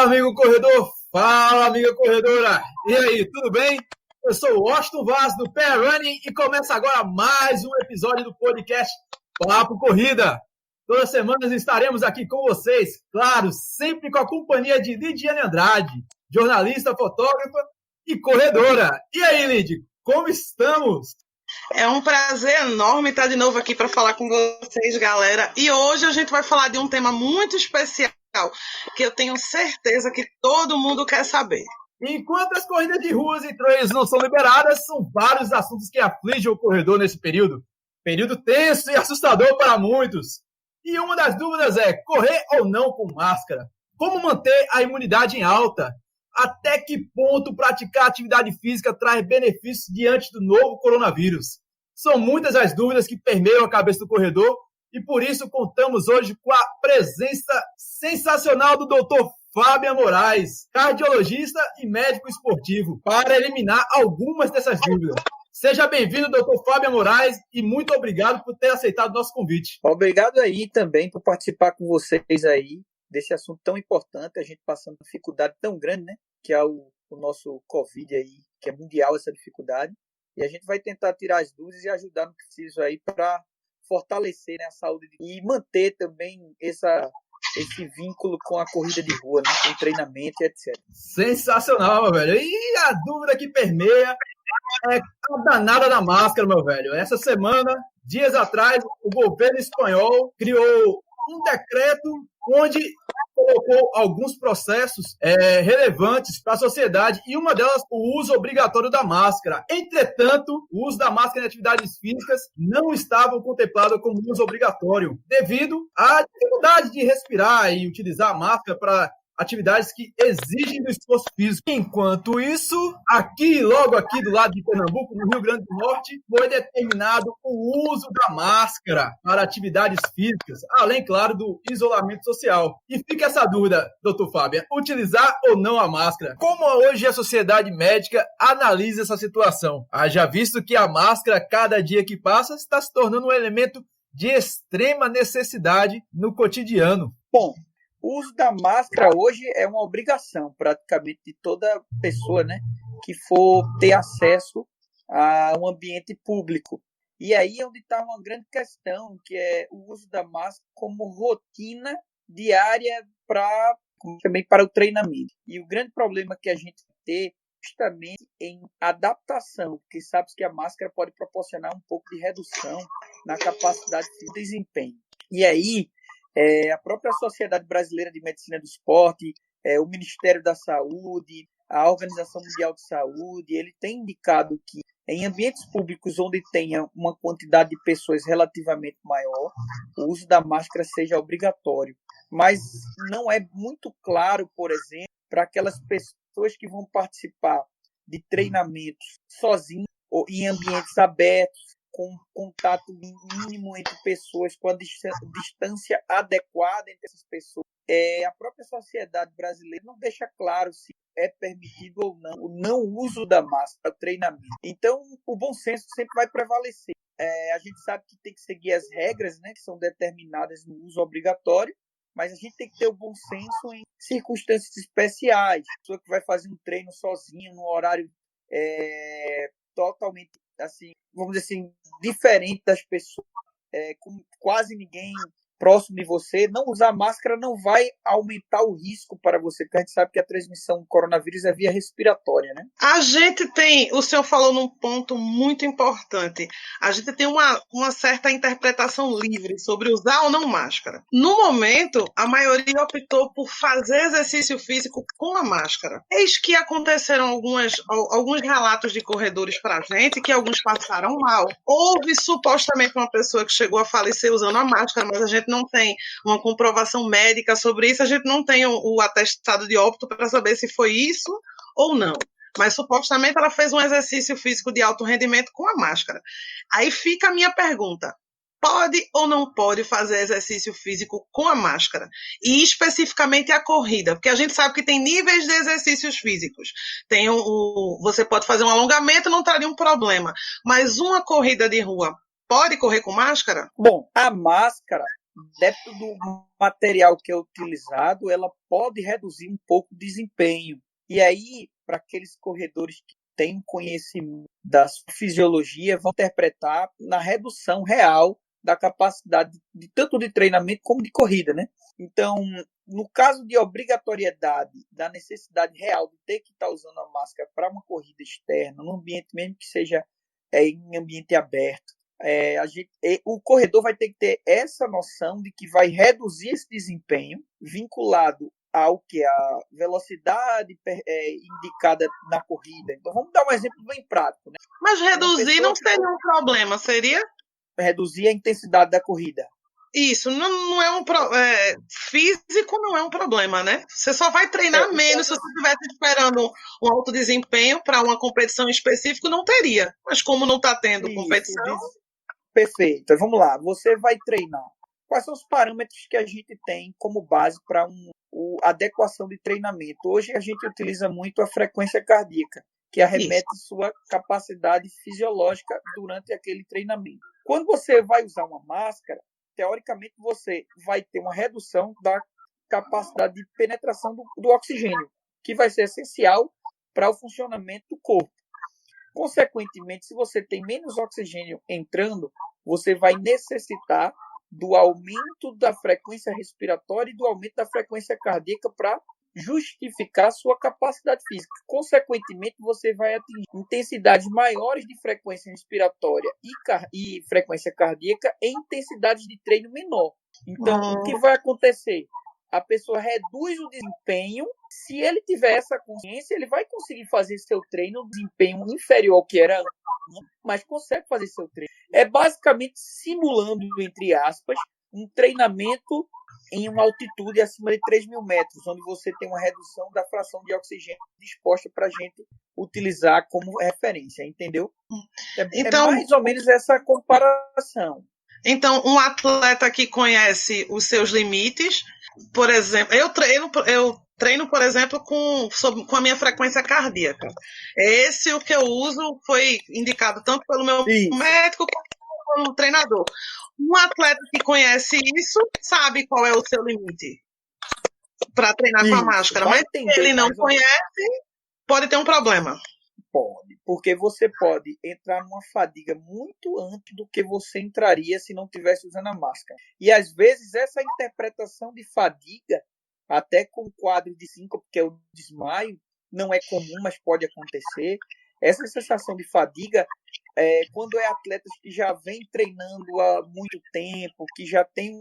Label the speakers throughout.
Speaker 1: amigo corredor! Fala, amiga corredora! E aí, tudo bem? Eu sou o Washington Vaz, do Pé Running, e começa agora mais um episódio do podcast Papo Corrida. Todas as semanas estaremos aqui com vocês, claro, sempre com a companhia de Lidiane Andrade, jornalista, fotógrafa e corredora. E aí, Lid, como estamos?
Speaker 2: É um prazer enorme estar de novo aqui para falar com vocês, galera. E hoje a gente vai falar de um tema muito especial, que eu tenho certeza que todo mundo quer saber.
Speaker 1: Enquanto as corridas de ruas e trails não são liberadas, são vários assuntos que afligem o corredor nesse período. Período tenso e assustador para muitos. E uma das dúvidas é correr ou não com máscara? Como manter a imunidade em alta? Até que ponto praticar atividade física traz benefícios diante do novo coronavírus? São muitas as dúvidas que permeiam a cabeça do corredor e por isso contamos hoje com a presença sensacional do Dr. Fábio Moraes, cardiologista e médico esportivo, para eliminar algumas dessas dúvidas. Seja bem-vindo, Dr. Fábio Moraes, e muito obrigado por ter aceitado o nosso convite.
Speaker 3: Obrigado aí também por participar com vocês aí desse assunto tão importante, a gente passando uma dificuldade tão grande, né? Que é o nosso Covid aí, que é mundial essa dificuldade. E a gente vai tentar tirar as dúvidas e ajudar no que preciso aí para fortalecer, né, a saúde e manter também esse vínculo com a corrida de rua, né, com treinamento e etc.
Speaker 1: Sensacional, meu velho. E a dúvida que permeia é a danada da máscara, meu velho. Essa semana, dias atrás, o governo espanhol criou um decreto onde colocou alguns processos relevantes para a sociedade e uma delas o uso obrigatório da máscara. Entretanto, o uso da máscara em atividades físicas não estava contemplado como uso obrigatório devido à dificuldade de respirar e utilizar a máscara para atividades que exigem do esforço físico. Enquanto isso, logo aqui do lado de Pernambuco, no Rio Grande do Norte, foi determinado o uso da máscara para atividades físicas, além, claro, do isolamento social. E fica essa dúvida, doutor Fábio, utilizar ou não a máscara? Como hoje a sociedade médica analisa essa situação? Haja visto que a máscara, cada dia que passa, está se tornando um elemento de extrema necessidade no cotidiano.
Speaker 3: Bom, o uso da máscara hoje é uma obrigação praticamente de toda pessoa, né, que for ter acesso a um ambiente público. E aí é onde está uma grande questão, que é o uso da máscara como rotina diária também para o treinamento. E o grande problema que a gente tem justamente em adaptação, porque sabe que a máscara pode proporcionar um pouco de redução na capacidade de desempenho. E aí a própria Sociedade Brasileira de Medicina do Esporte, o Ministério da Saúde, a Organização Mundial de Saúde, ele tem indicado que em ambientes públicos onde tenha uma quantidade de pessoas relativamente maior, o uso da máscara seja obrigatório. Mas não é muito claro, por exemplo, para aquelas pessoas que vão participar de treinamentos sozinhos ou em ambientes abertos, com contato mínimo entre pessoas, com a distância adequada entre essas pessoas. A própria sociedade brasileira não deixa claro se é permitido ou não o não uso da máscara, o treinamento. Então, o bom senso sempre vai prevalecer. A gente sabe que tem que seguir as regras, né, que são determinadas no uso obrigatório, mas a gente tem que ter o bom senso em circunstâncias especiais. A pessoa que vai fazer um treino sozinha, num horário totalmente, assim, vamos dizer assim, diferente das pessoas, com quase ninguém próximo de você, não usar máscara não vai aumentar o risco para você, porque a gente sabe que a transmissão do coronavírus é via respiratória, né?
Speaker 2: A gente tem, o senhor falou num ponto muito importante, a gente tem uma certa interpretação livre sobre usar ou não máscara. No momento, a maioria optou por fazer exercício físico com a máscara. Eis que aconteceram alguns relatos de corredores para a gente, que alguns passaram mal. Houve supostamente uma pessoa que chegou a falecer usando a máscara, mas a gente não tem uma comprovação médica sobre isso, a gente não tem o atestado de óbito para saber se foi isso ou não. Mas supostamente ela fez um exercício físico de alto rendimento com a máscara. Aí fica a minha pergunta: pode ou não pode fazer exercício físico com a máscara? E especificamente a corrida, porque a gente sabe que tem níveis de exercícios físicos. Você pode fazer um alongamento, não traria um problema. Mas uma corrida de rua, pode correr com máscara?
Speaker 3: Bom, a máscara dentro do material que é utilizado, ela pode reduzir um pouco o desempenho. E aí, para aqueles corredores que têm conhecimento da fisiologia, vão interpretar na redução real da capacidade de tanto de treinamento como de corrida, né? Então, no caso de obrigatoriedade, da necessidade real de ter que estar usando a máscara para uma corrida externa, num ambiente mesmo que seja em ambiente aberto, o corredor vai ter que ter essa noção de que vai reduzir esse desempenho vinculado ao que a velocidade indicada na corrida. Então, vamos dar um exemplo bem prático, né?
Speaker 2: Mas reduzir não seria um problema, seria?
Speaker 3: Reduzir a intensidade da corrida.
Speaker 2: Isso, não é físico não é um problema, né? Você só vai treinar menos se você estivesse esperando um alto desempenho para uma competição específica, não teria. Mas como não está tendo competição...
Speaker 3: Perfeito. Vamos lá, você vai treinar. Quais são os parâmetros que a gente tem como base para adequação de treinamento? Hoje a gente utiliza muito a frequência cardíaca, que arremete sua capacidade fisiológica durante aquele treinamento. Quando você vai usar uma máscara, teoricamente você vai ter uma redução da capacidade de penetração do oxigênio, que vai ser essencial para o funcionamento do corpo. Consequentemente, se você tem menos oxigênio entrando, você vai necessitar do aumento da frequência respiratória e do aumento da frequência cardíaca para justificar sua capacidade física. Consequentemente, você vai atingir intensidades maiores de frequência respiratória e frequência cardíaca em intensidades de treino menor. Então, o que vai acontecer? A pessoa reduz o desempenho. Se ele tiver essa consciência, ele vai conseguir fazer seu treino no desempenho inferior ao que era antes, mas consegue fazer seu treino. É basicamente simulando, entre aspas, um treinamento em uma altitude acima de 3.000 metros, onde você tem uma redução da fração de oxigênio disposta para a gente utilizar como referência, entendeu? Então, é mais ou menos essa comparação.
Speaker 2: Então, um atleta que conhece os seus limites, por exemplo, eu treino, por exemplo, com a minha frequência cardíaca. Esse o que eu uso foi indicado tanto pelo meu médico quanto pelo treinador. Um atleta que conhece isso sabe qual é o seu limite para treinar com a máscara, mas se ele não conhece, pode ter um problema.
Speaker 3: Pode, porque você pode entrar numa fadiga muito antes do que você entraria se não estivesse usando a máscara. E às vezes essa interpretação de fadiga, até com quadro de síncope, que é o desmaio, não é comum, mas pode acontecer. Essa sensação de fadiga, quando é atletas que já vem treinando há muito tempo, que já tem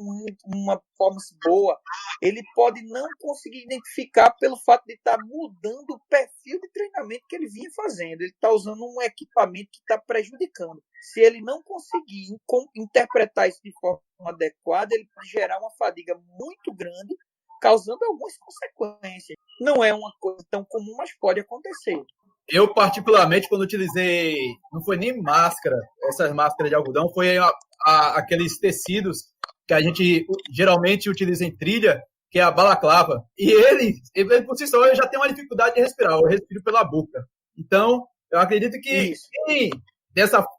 Speaker 3: uma performance boa, ele pode não conseguir identificar pelo fato de estar mudando o perfil de treinamento que ele vinha fazendo. Ele está usando um equipamento que está prejudicando. Se ele não conseguir interpretar isso de forma adequada, ele pode gerar uma fadiga muito grande, causando algumas consequências. Não é uma coisa tão comum, mas pode acontecer.
Speaker 1: Eu, particularmente, quando utilizei, não foi nem máscara, essas máscaras de algodão, foi aqueles tecidos que a gente geralmente utiliza em trilha, que é a balaclava. E ele por si só, já tem uma dificuldade de respirar, eu respiro pela boca. Então, eu acredito que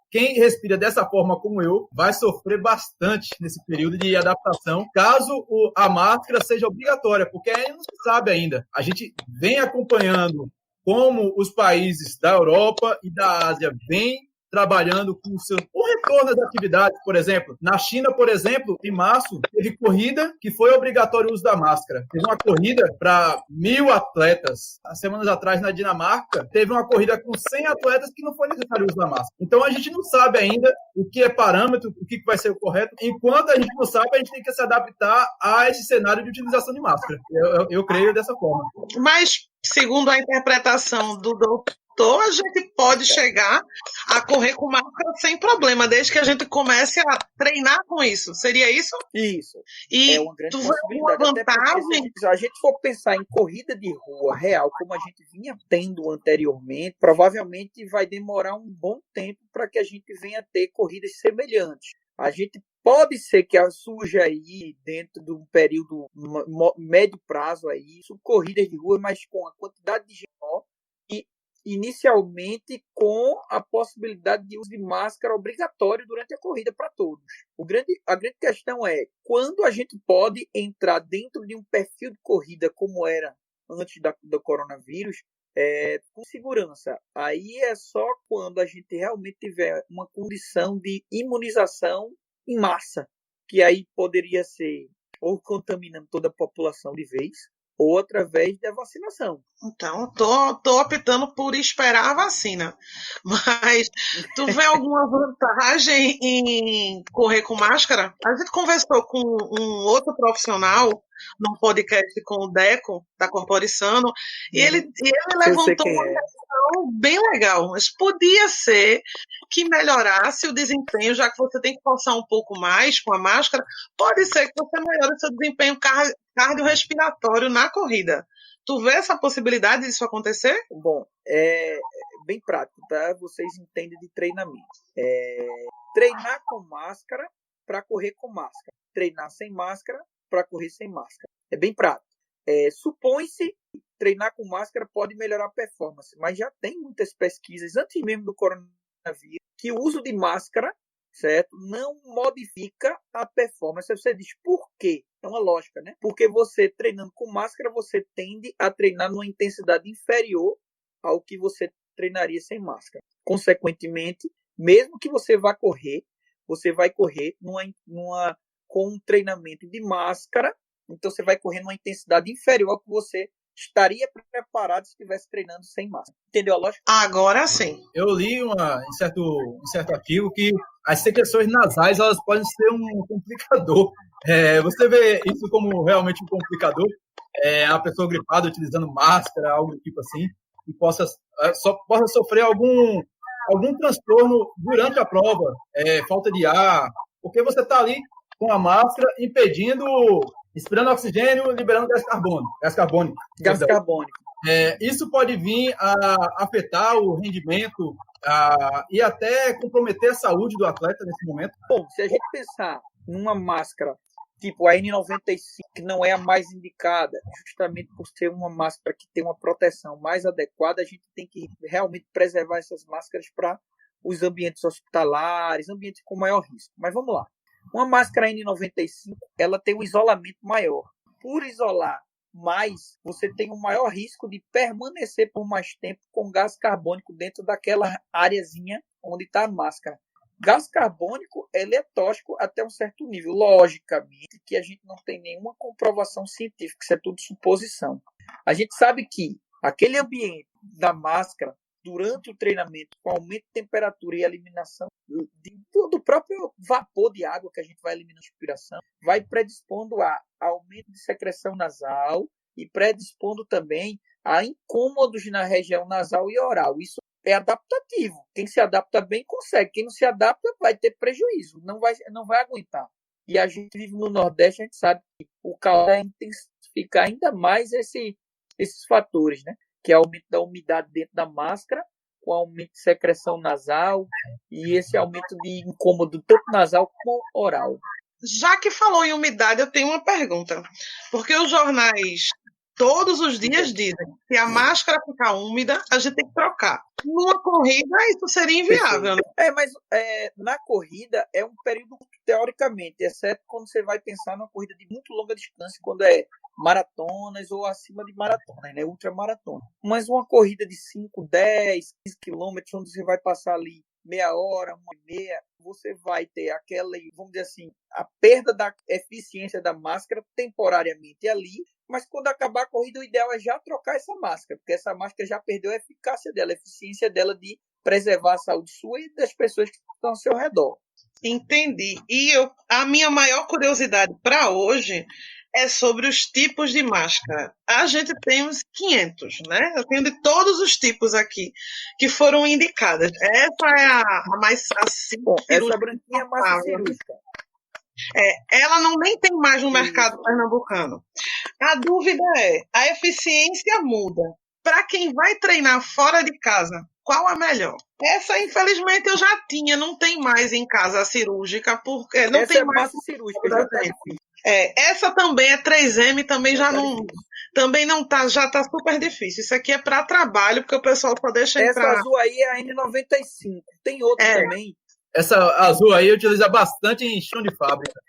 Speaker 1: quem respira dessa forma como eu vai sofrer bastante nesse período de adaptação, caso a máscara seja obrigatória, porque não se sabe ainda. A gente vem acompanhando como os países da Europa e da Ásia vêm trabalhando com o retorno das atividades, por exemplo. Na China, por exemplo, em março, teve corrida que foi obrigatório o uso da máscara. Teve uma corrida para 1.000 atletas. Há semanas atrás, na Dinamarca, teve uma corrida com 100 atletas que não foi necessário o uso da máscara. Então, a gente não sabe ainda o que é parâmetro, o que vai ser o correto. Enquanto a gente não sabe, a gente tem que se adaptar a esse cenário de utilização de máscara. Eu creio dessa forma.
Speaker 2: Mas, segundo a interpretação do doutor, a gente pode chegar a correr com máscara sem problema, desde que a gente comece a treinar com isso. Seria isso?
Speaker 3: Isso.
Speaker 2: E
Speaker 3: é uma grande possibilidade.
Speaker 2: Vantagem...
Speaker 3: Se a gente for pensar em corrida de rua real, como a gente vinha tendo anteriormente, provavelmente vai demorar um bom tempo para que a gente venha ter corridas semelhantes. A gente pode ser que surja aí, dentro de um período médio prazo, aí, corridas de rua, mas com a quantidade de gente e inicialmente com a possibilidade de uso de máscara obrigatório durante a corrida para todos. A grande questão é quando a gente pode entrar dentro de um perfil de corrida como era antes do coronavírus, com segurança. Aí é só quando a gente realmente tiver uma condição de imunização em massa, que aí poderia ser ou contaminando toda a população de vez, ou através da vacinação.
Speaker 2: Então, tô optando por esperar a vacina. Mas tu vê alguma vantagem em correr com máscara? A gente conversou com um outro profissional num podcast com o Deco, da Corporissano, e ele levantou uma questão bem legal. Mas podia ser que melhorasse o desempenho, já que você tem que forçar um pouco mais com a máscara, pode ser que você melhore seu desempenho cardiorrespiratório na corrida. Tu vê essa possibilidade disso acontecer?
Speaker 3: Bom, é bem prático, tá? Vocês entendem de treinamento. Treinar com máscara para correr com máscara. Treinar sem máscara para correr sem máscara. É bem prático. Supõe-se que treinar com máscara pode melhorar a performance, mas já tem muitas pesquisas, antes mesmo do coronavírus, que o uso de máscara, certo, não modifica a performance. Você diz, por quê? É uma lógica, né? Porque você treinando com máscara, você tende a treinar numa intensidade inferior ao que você treinaria sem máscara. Consequentemente, mesmo que você vai correr com um treinamento de máscara, então você vai correr numa intensidade inferior ao que você estaria preparado se estivesse treinando sem máscara. Entendeu a lógica?
Speaker 2: Agora sim.
Speaker 1: Eu li em certo artigo que as secreções nasais elas podem ser um complicador. Você vê isso como realmente um complicador? A pessoa gripada utilizando máscara, algo do tipo assim, e possa sofrer algum transtorno durante a prova, falta de ar, porque você está ali com a máscara inspirando oxigênio, liberando gás carbônico. Isso pode vir a afetar o rendimento e até comprometer a saúde do atleta nesse momento.
Speaker 3: Bom, se a gente pensar numa máscara tipo a N95, que não é a mais indicada, justamente por ser uma máscara que tem uma proteção mais adequada, a gente tem que realmente preservar essas máscaras para os ambientes hospitalares, ambientes com maior risco. Mas vamos lá. Uma máscara N95, ela tem um isolamento maior. Por isolar mais, você tem um maior risco de permanecer por mais tempo com gás carbônico dentro daquela areazinha onde está a máscara. Gás carbônico, ele é tóxico até um certo nível. Logicamente que a gente não tem nenhuma comprovação científica, isso é tudo suposição. A gente sabe que aquele ambiente da máscara, durante o treinamento, com aumento de temperatura e eliminação do próprio vapor de água que a gente vai eliminando na respiração, vai predispondo a aumento de secreção nasal e predispondo também a incômodos na região nasal e oral. Isso é adaptativo. Quem se adapta bem consegue. Quem não se adapta vai ter prejuízo, não vai aguentar. E a gente vive no Nordeste, a gente sabe que o calor vai intensificar ainda mais esses fatores, né? Que é o aumento da umidade dentro da máscara, com aumento de secreção nasal e esse aumento de incômodo tanto nasal como oral.
Speaker 2: Já que falou em umidade, eu tenho uma pergunta. Porque os jornais todos os dias dizem que se a máscara ficar úmida, a gente tem que trocar. Numa corrida, isso seria inviável, né?
Speaker 3: Mas na corrida é um período, teoricamente, exceto quando você vai pensar numa corrida de muito longa distância, quando é maratonas ou acima de maratonas, né? Ultramaratona. Mas uma corrida de 5, 10, 15 quilômetros, onde você vai passar ali meia hora, 1h30, você vai ter aquela, vamos dizer assim, a perda da eficiência da máscara temporariamente ali, mas quando acabar a corrida, o ideal é já trocar essa máscara, porque essa máscara já perdeu a eficácia dela, a eficiência dela de preservar a saúde sua e das pessoas que estão ao seu redor.
Speaker 2: Entendi. E a minha maior curiosidade para hoje é sobre os tipos de máscara. A gente tem uns 500, né? Eu tenho de todos os tipos aqui que foram indicadas. Essa é a mais assim.
Speaker 3: Bom, essa branquinha é mais cirúrgica.
Speaker 2: Ela nem tem mais no mercado pernambucano. A dúvida é, a eficiência muda. Para quem vai treinar fora de casa, qual a melhor? Essa, infelizmente, eu já tinha, não tem mais em casa a cirúrgica, porque não
Speaker 3: essa
Speaker 2: tem
Speaker 3: é
Speaker 2: mais
Speaker 3: massa cirúrgica, já tem.
Speaker 2: Essa também é 3M, também já também não tá, já tá super difícil. Isso aqui é para trabalho, porque o pessoal só deixa
Speaker 3: Essa
Speaker 2: entrar.
Speaker 3: azul aí é a N95. Tem outra também.
Speaker 1: Essa azul aí utiliza bastante em chão de fábrica.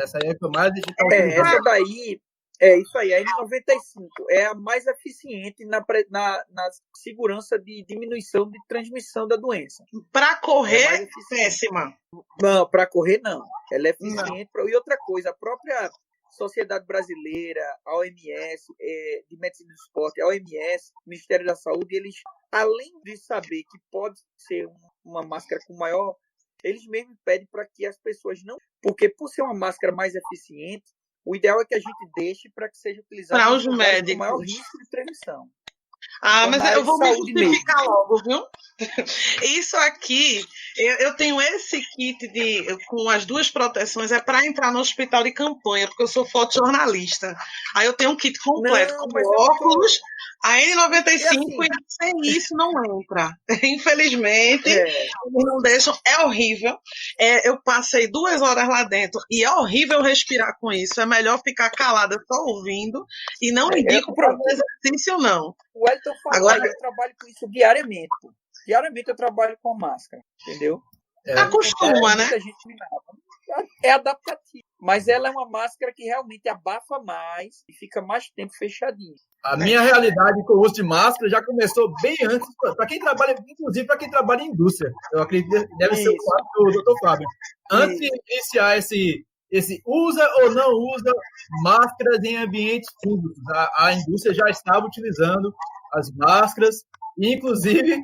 Speaker 1: Essa aí é a que eu mais digital.
Speaker 3: Essa daí, é isso aí, a N95 é a mais eficiente na segurança de diminuição de transmissão da doença.
Speaker 2: Para correr, péssima.
Speaker 3: Não, para correr não. Ela é eficiente. E outra coisa, a própria Sociedade Brasileira, a OMS, de Medicina do Esporte, a OMS, Ministério da Saúde, eles, além de saber que pode ser uma máscara com maior, eles mesmos pedem para que as pessoas não... Porque por ser uma máscara mais eficiente, o ideal é que a gente deixe para que seja utilizado
Speaker 2: para os médicos
Speaker 3: com maior risco de transmissão.
Speaker 2: Ah, mas eu vou me justificar logo, viu? Isso aqui, eu tenho esse kit com as 2 proteções, é para entrar no hospital de campanha, porque eu sou fotojornalista. Aí eu tenho um kit completo, com óculos, a N95, e sem isso não entra. Infelizmente, eles não deixam, é horrível. Eu passei 2 horas lá dentro, e é horrível respirar com isso. É melhor ficar calada só ouvindo, e não indico para fazer exercício, não.
Speaker 3: O Wellington falou, agora eu trabalho com isso diariamente. Diariamente eu trabalho com a máscara, entendeu?
Speaker 2: Acostuma, né?
Speaker 3: É adaptativo. Mas ela é uma máscara que realmente abafa mais e fica mais tempo fechadinha.
Speaker 1: A minha realidade com o uso de máscara já começou bem antes, para quem trabalha, inclusive para quem trabalha em indústria. Eu acredito que deve ser o caso do Dr. Fábio. Antes de iniciar esse usa ou não usa máscaras em ambientes públicos. A indústria já estava utilizando as máscaras, e inclusive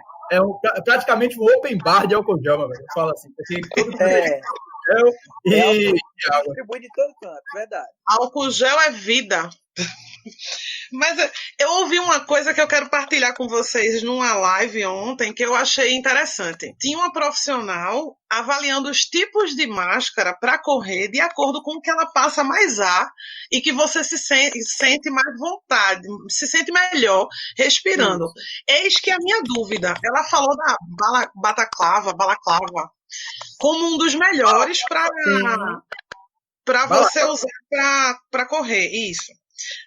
Speaker 1: praticamente um open bar de álcool gel, velho. Eu falo assim, porque todo gel e água.
Speaker 3: Distribui de todo canto, verdade.
Speaker 2: Álcool gel é vida. Mas eu ouvi uma coisa que eu quero partilhar com vocês numa live ontem que eu achei interessante. Tinha uma profissional avaliando os tipos de máscara para correr de acordo com o que ela passa mais ar e que você se sente mais vontade, se sente melhor respirando. Eis que a minha dúvida, ela falou da balaclava como um dos melhores para você usar para correr, isso.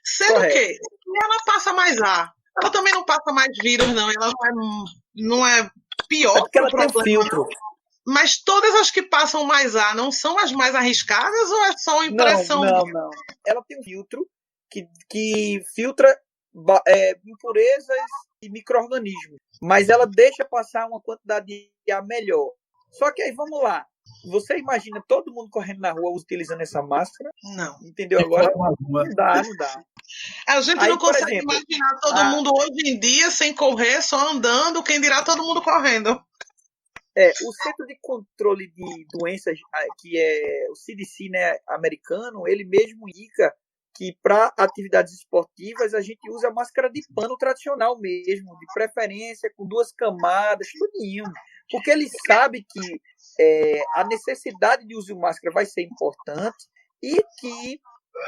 Speaker 2: Sendo que ela passa mais ar. Ela também não passa mais vírus, não. Ela não é pior.
Speaker 3: Porque ela tem filtro.
Speaker 2: Mas todas as que passam mais ar não são as mais arriscadas ou é só impressão?
Speaker 3: Não. Ela tem um filtro que filtra impurezas e micro-organismos. Mas ela deixa passar uma quantidade de ar melhor. Só que aí, vamos lá. Você imagina todo mundo correndo na rua utilizando essa máscara?
Speaker 2: Não.
Speaker 3: Entendeu agora?
Speaker 1: Não
Speaker 3: dá.
Speaker 2: A gente não consegue imaginar todo mundo hoje em dia sem correr, só andando, quem dirá todo mundo correndo.
Speaker 3: O Centro de Controle de Doenças, que é o CDC, né, americano, ele mesmo indica que para atividades esportivas a gente usa a máscara de pano tradicional mesmo, de preferência com 2 camadas, tudinho. Porque ele sabe que a necessidade de uso de máscara vai ser importante e que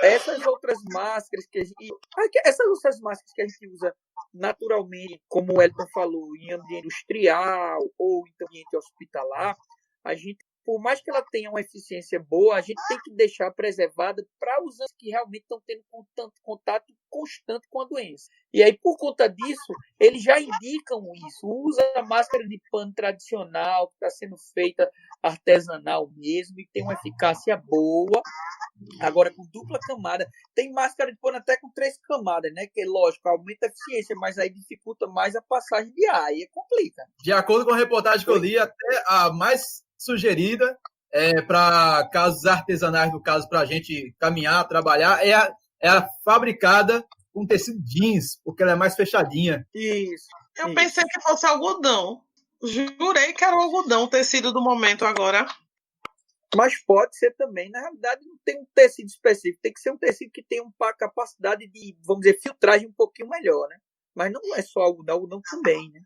Speaker 3: essas outras máscaras que a gente usa naturalmente, como o Wellington falou, em ambiente industrial ou em ambiente hospitalar, a gente, por mais que ela tenha uma eficiência boa, a gente tem que deixar preservada para os que realmente estão tendo contato constante com a doença. E aí, por conta disso, eles já indicam isso. Usa a máscara de pano tradicional, que está sendo feita artesanal mesmo, e tem uma eficácia boa. Agora, com dupla camada. Tem máscara de pano até com 3 camadas, né? Que, lógico, aumenta a eficiência, mas aí dificulta mais a passagem de ar, e complica.
Speaker 1: De acordo com a reportagem que eu li, até a mais sugerida para casos artesanais, no caso, para a gente caminhar, trabalhar, é a fabricada com tecido jeans, porque ela é mais fechadinha.
Speaker 3: Isso.
Speaker 2: Eu pensei que fosse algodão. Jurei que era o algodão, o tecido do momento agora.
Speaker 3: Mas pode ser também. Na realidade, não tem um tecido específico. Tem que ser um tecido que tenha uma capacidade de, vamos dizer, filtragem um pouquinho melhor, né? Mas não é só algodão também, né?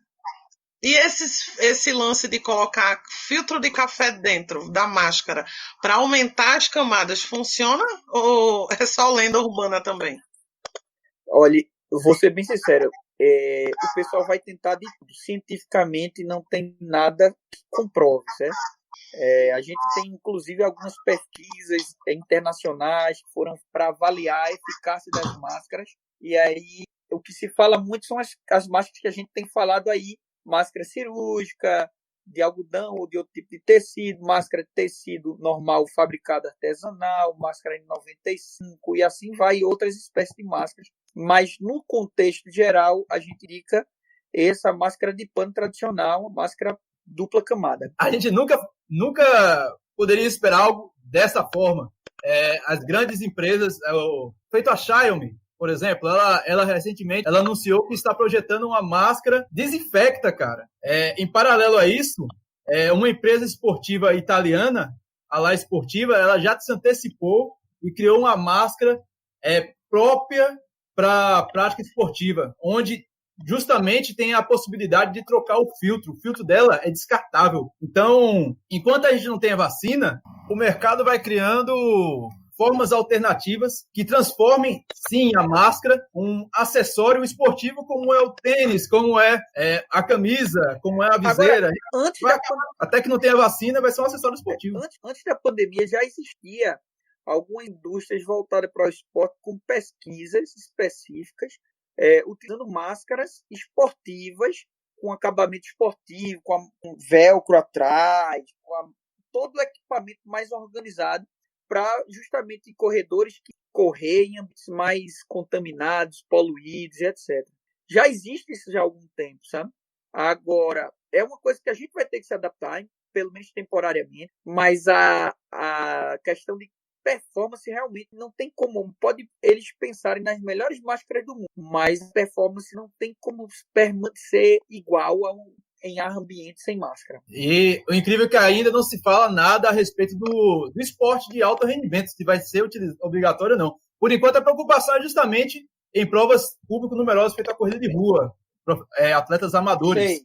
Speaker 2: E esse lance de colocar filtro de café dentro da máscara para aumentar as camadas, funciona ou é só lenda urbana também?
Speaker 3: Olha, eu vou ser bem sincero. O pessoal vai tentar de tudo. Cientificamente não tem nada que comprove, certo? A gente tem, inclusive, algumas pesquisas internacionais que foram para avaliar a eficácia das máscaras E aí, o que se fala muito são as máscaras que a gente tem falado aí, máscara cirúrgica, de algodão ou de outro tipo de tecido, máscara de tecido normal fabricada artesanal, máscara N95 e assim vai, e outras espécies de máscaras. Mas no contexto geral, a gente indica essa máscara de pano tradicional, uma máscara dupla camada.
Speaker 1: A gente nunca poderia esperar algo dessa forma. As grandes empresas, feito a Xiaomi, por exemplo, ela recentemente anunciou que está projetando uma máscara desinfecta, cara. Em paralelo a isso, uma empresa esportiva italiana, a La Sportiva, ela já se antecipou e criou uma máscara própria para prática esportiva, onde justamente tem a possibilidade de trocar o filtro. O filtro dela é descartável. Então, enquanto a gente não tem a vacina, o mercado vai criando formas alternativas que transformem, sim, a máscara um acessório esportivo, como é o tênis, como é a camisa, como é a viseira.
Speaker 3: Agora,
Speaker 1: até que não tenha vacina, vai ser um acessório esportivo.
Speaker 3: Antes da pandemia já existia algumas indústrias voltadas para o esporte com pesquisas específicas, utilizando máscaras esportivas com acabamento esportivo, com velcro atrás, com todo o equipamento mais organizado para justamente corredores que correm em ambientes mais contaminados, poluídos, etc. Já existe isso já há algum tempo, sabe? Agora, é uma coisa que a gente vai ter que se adaptar, pelo menos temporariamente, mas a questão de performance realmente não tem como. Pode eles pensarem nas melhores máscaras do mundo, mas a performance não tem como permanecer igual em ar ambiente sem máscara.
Speaker 1: E o incrível é que ainda não se fala nada a respeito do esporte de alto rendimento, se vai ser obrigatório ou não. Por enquanto, a preocupação é justamente em provas público-numerosas feitas a corrida de rua, atletas amadores.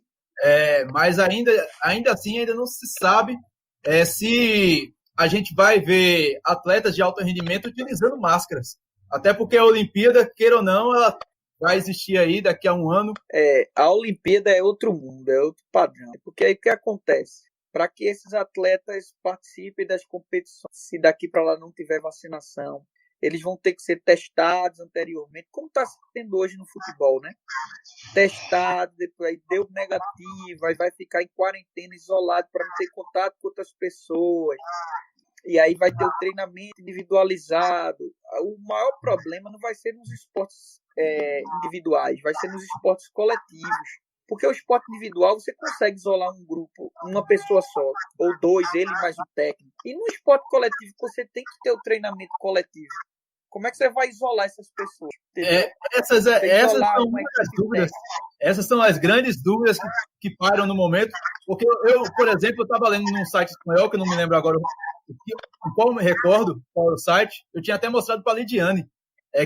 Speaker 1: Mas ainda assim, ainda não se sabe se a gente vai ver atletas de alto rendimento utilizando máscaras. Até porque a Olimpíada, queira ou não, ela vai existir aí daqui a um ano.
Speaker 3: A Olimpíada é outro mundo, é outro padrão. Porque aí o que acontece? Para que esses atletas participem das competições, se daqui para lá não tiver vacinação, eles vão ter que ser testados anteriormente, como está sendo hoje no futebol, né? Testado, depois aí deu negativo, aí vai ficar em quarentena, isolado, para não ter contato com outras pessoas. E aí vai ter o treinamento individualizado. O maior problema não vai ser nos esportes individuais, vai ser nos esportes coletivos. Porque o esporte individual você consegue isolar um grupo, uma pessoa só, ou dois, ele mais um técnico. E no esporte coletivo você tem que ter o treinamento coletivo. Como é que você vai isolar essas pessoas?
Speaker 1: Essas são as grandes dúvidas que param no momento. Porque eu, por exemplo, estava lendo num site espanhol, que eu não me lembro agora qual me recordo, qual é o site, eu tinha até mostrado para a Lidiane,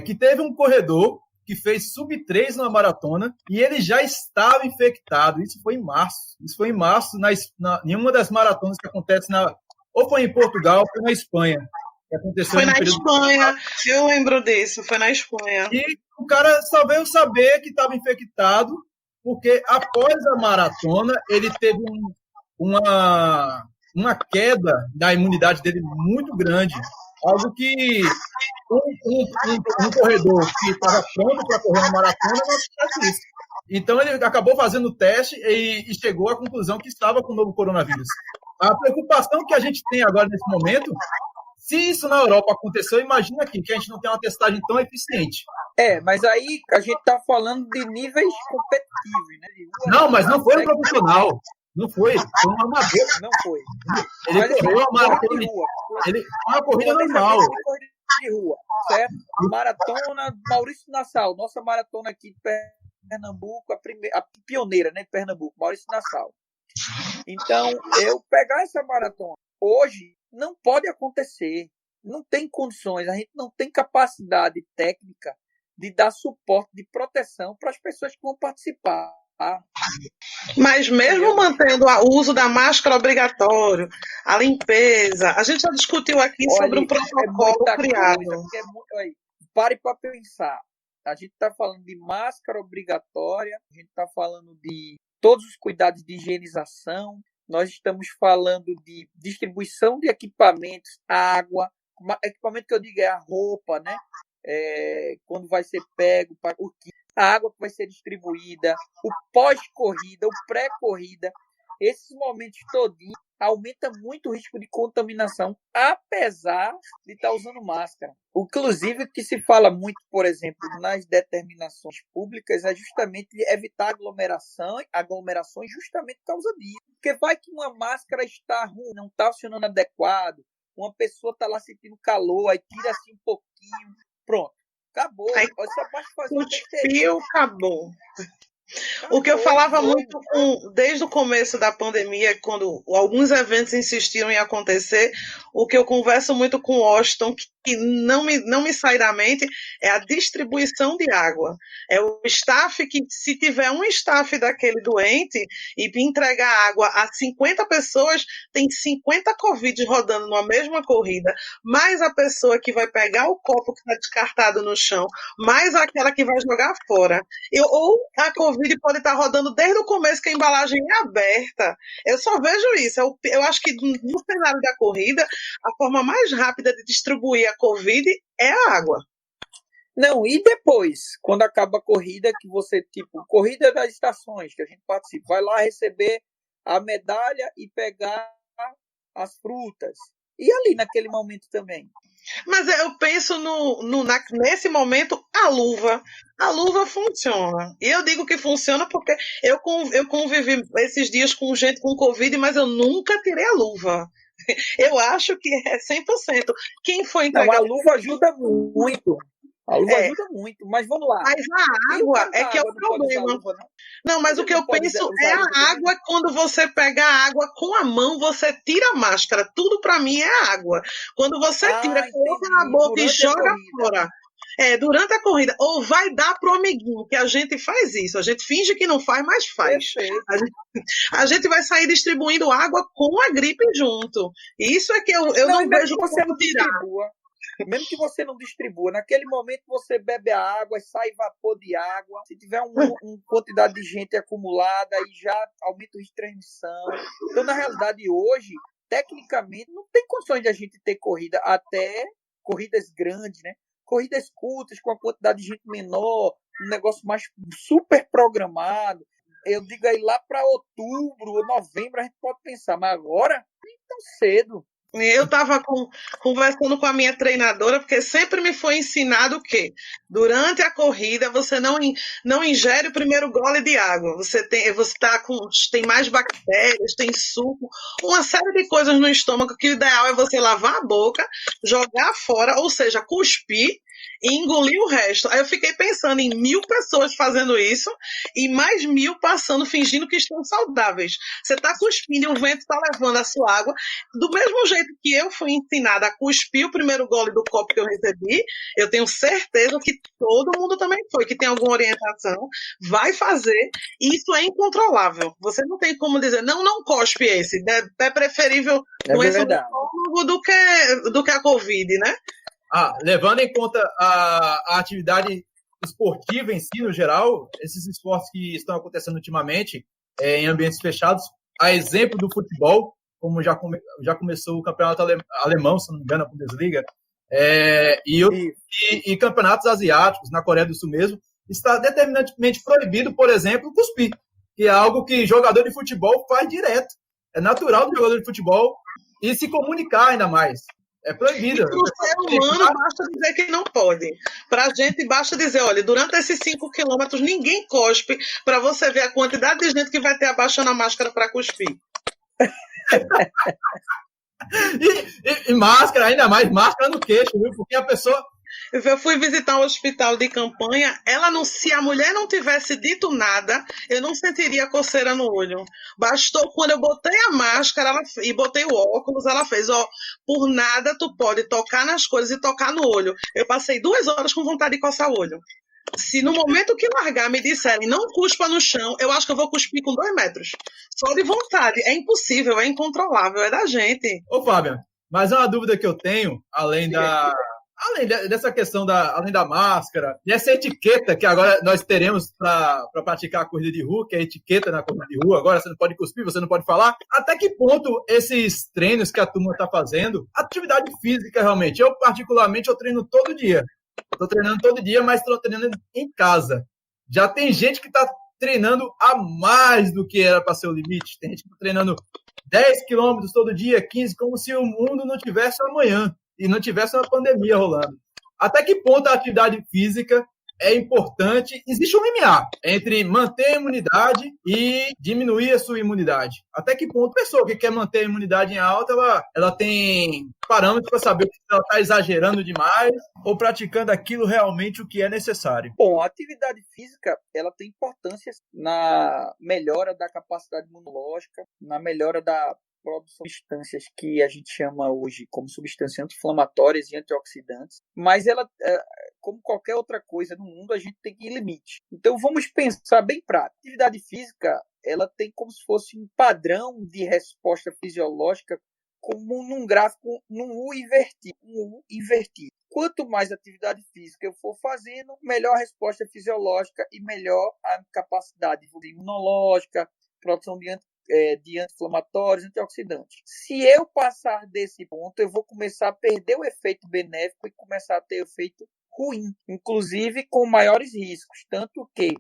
Speaker 1: que teve um corredor que fez sub-3 na maratona e ele já estava infectado. Isso foi em março, em uma das maratonas que acontece ou foi em Portugal ou foi na Espanha.
Speaker 2: Foi na Espanha, eu lembro disso, foi na Espanha.
Speaker 1: E o cara só veio saber que estava infectado porque após a maratona ele teve uma queda da imunidade dele muito grande. Algo que um corredor que estava pronto para correr uma maratona não faz isso. Então ele acabou fazendo o teste e chegou à conclusão que estava com o novo coronavírus. A preocupação que a gente tem agora nesse momento, se isso na Europa aconteceu, imagina aqui, que a gente não tem uma testagem tão eficiente.
Speaker 3: Mas aí a gente está falando de níveis competitivos, né?
Speaker 1: Não, mas não foi um profissional. Não foi um amador.
Speaker 3: Não foi.
Speaker 1: Ele correu uma maratona. Ele foi uma corrida normal.
Speaker 3: De rua, certo? Maratona Maurício Nassau, nossa maratona aqui de Pernambuco, a pioneira, né, de Pernambuco, Maurício Nassau. Então, eu pegar essa maratona hoje não pode acontecer. Não tem condições, a gente não tem capacidade técnica de dar suporte, de proteção para as pessoas que vão participar.
Speaker 2: Mas mesmo mantendo o uso da máscara obrigatório, a limpeza, a gente já discutiu aqui sobre um protocolo criado.
Speaker 3: Pare para pensar. A gente está falando de máscara obrigatória, a gente está falando de todos os cuidados de higienização, nós estamos falando de distribuição de equipamentos, água, equipamento que eu digo é a roupa, né? quando vai ser pego, a água que vai ser distribuída, o pós-corrida, o pré-corrida, esses momentos todinhos aumenta muito o risco de contaminação, apesar de estar usando máscara. Inclusive, o que se fala muito, por exemplo, nas determinações públicas é justamente evitar aglomerações justamente por causa disso. Porque vai que uma máscara está ruim, não está funcionando adequado, uma pessoa está lá sentindo calor, aí tira assim um pouquinho, pronto, acabou.
Speaker 2: Aí,
Speaker 3: essa parte faz
Speaker 2: cuspiu, acabou. O que eu falava muito desde o começo da pandemia, quando alguns eventos insistiram em acontecer, o que eu converso muito com o Washington, que não me sai da mente, é a distribuição de água. É o staff que, se tiver um staff daquele doente e entregar água a 50 pessoas, tem 50 Covid rodando numa mesma corrida, mais a pessoa que vai pegar o copo que está descartado no chão, mais aquela que vai jogar fora. Ou a Covid pode estar rodando desde o começo, que a embalagem é aberta. Eu só vejo isso. Eu acho que no cenário da corrida, a forma mais rápida de distribuir a Covid é a água.
Speaker 3: Não, e depois, quando acaba a corrida, que você, corrida das estações, que a gente participa, vai lá receber a medalha e pegar as frutas. E ali, naquele momento também.
Speaker 2: Mas eu penso nesse momento, a luva. A luva funciona. E eu digo que funciona porque eu convivi esses dias com gente com Covid, mas eu nunca tirei a luva. Eu acho que é 100%. Quem foi entregar...
Speaker 3: Não, a luva ajuda muito. A luva ajuda muito, mas vamos lá.
Speaker 2: Mas a água é que é o problema.
Speaker 3: Luva,
Speaker 2: não, mas o que eu penso é a água. Quando você pega a água com a mão, você tira a máscara. Tudo pra mim é água. Quando você tira, coloca na boca e joga fora. Durante a corrida. Ou vai dar pro amiguinho, que a gente faz isso. A gente finge que não faz, mas faz. A gente vai sair distribuindo água com a gripe junto. Isso é que eu não vejo como tirar.
Speaker 3: Mesmo que você não distribua, naquele momento você bebe a água, sai vapor de água. Se tiver uma quantidade de gente acumulada, aí já aumenta o risco de transmissão. Então, na realidade, hoje, tecnicamente, não tem condições de a gente ter corrida, até corridas grandes, né? Corridas curtas, com a quantidade de gente menor, um negócio mais super programado. Eu digo aí lá para outubro ou novembro a gente pode pensar, mas agora nem tão cedo.
Speaker 2: Eu estava conversando com a minha treinadora, porque sempre me foi ensinado que durante a corrida você não ingere o primeiro gole de água. Você tem mais bactérias, tem suco, uma série de coisas no estômago que o ideal é você lavar a boca, jogar fora, ou seja, cuspir e engolir o resto. Aí eu fiquei pensando em 1.000 pessoas fazendo isso e mais 1.000 passando, fingindo que estão saudáveis. Você está cuspindo e o vento está levando a sua água. Do mesmo jeito que eu fui ensinada a cuspir o primeiro gole do copo que eu recebi, eu tenho certeza que todo mundo também foi, que tem alguma orientação, vai fazer. Isso é incontrolável. Você não tem como dizer, não cospe esse. É preferível doença do estômago do que a Covid, né?
Speaker 1: Levando em conta a atividade esportiva em si, no geral, esses esportes que estão acontecendo ultimamente em ambientes fechados, a exemplo do futebol, como já começou o campeonato alemão, se não me engano, a Bundesliga, e campeonatos asiáticos, na Coreia do Sul mesmo, está determinantemente proibido, por exemplo, cuspir, que é algo que jogador de futebol faz direto. É natural do jogador de futebol e se comunicar ainda mais. É proibido.
Speaker 2: Para o ser humano, basta dizer que não pode. Para a gente, basta dizer, olha, durante esses 5 quilômetros, ninguém cospe, para você ver a quantidade de gente que vai ter abaixando a máscara para cuspir.
Speaker 1: e máscara, ainda mais máscara no queixo, viu? Porque a pessoa...
Speaker 2: Eu fui visitar um hospital de campanha, se a mulher não tivesse dito nada, eu não sentiria coceira no olho. Bastou quando eu botei a máscara e botei o óculos, ela fez, por nada tu pode tocar nas coisas e tocar no olho. Eu passei 2 horas com vontade de coçar o olho. Se no momento que largar me disserem não cuspa no chão, eu acho que eu vou cuspir com 2 metros. Só de vontade. É impossível, é incontrolável, é da gente.
Speaker 1: Ô, Fábio, mas uma dúvida que eu tenho, além dessa questão além da máscara, dessa etiqueta que agora nós teremos para praticar a corrida de rua, que é a etiqueta na corrida de rua, agora você não pode cuspir, você não pode falar. Até que ponto esses treinos que a turma está fazendo, atividade física realmente, eu particularmente eu treino todo dia. Estou treinando todo dia, mas estou treinando em casa. Já tem gente que está treinando a mais do que era para ser o limite. Tem gente que está treinando 10 quilômetros todo dia, 15, como se o mundo não tivesse amanhã e não tivesse uma pandemia rolando. Até que ponto a atividade física é importante? Existe um limiar entre manter a imunidade e diminuir a sua imunidade. Até que ponto a pessoa que quer manter a imunidade em alta, ela tem parâmetros para saber se ela está exagerando demais ou praticando aquilo realmente o que é necessário.
Speaker 3: Bom, a atividade física ela tem importância na melhora da capacidade imunológica, na melhora da produção de substâncias que a gente chama hoje como substâncias anti-inflamatórias e antioxidantes, mas ela, como qualquer outra coisa no mundo, a gente tem que ir limite. Então vamos pensar bem prático. A atividade física ela tem como se fosse um padrão de resposta fisiológica como num gráfico, num U invertido. Quanto mais atividade física eu for fazendo, melhor a resposta fisiológica e melhor a capacidade imunológica, produção de anti-inflamatórios, antioxidantes. Se eu passar desse ponto, eu vou começar a perder o efeito benéfico e começar a ter o efeito ruim, inclusive com maiores riscos. Tanto que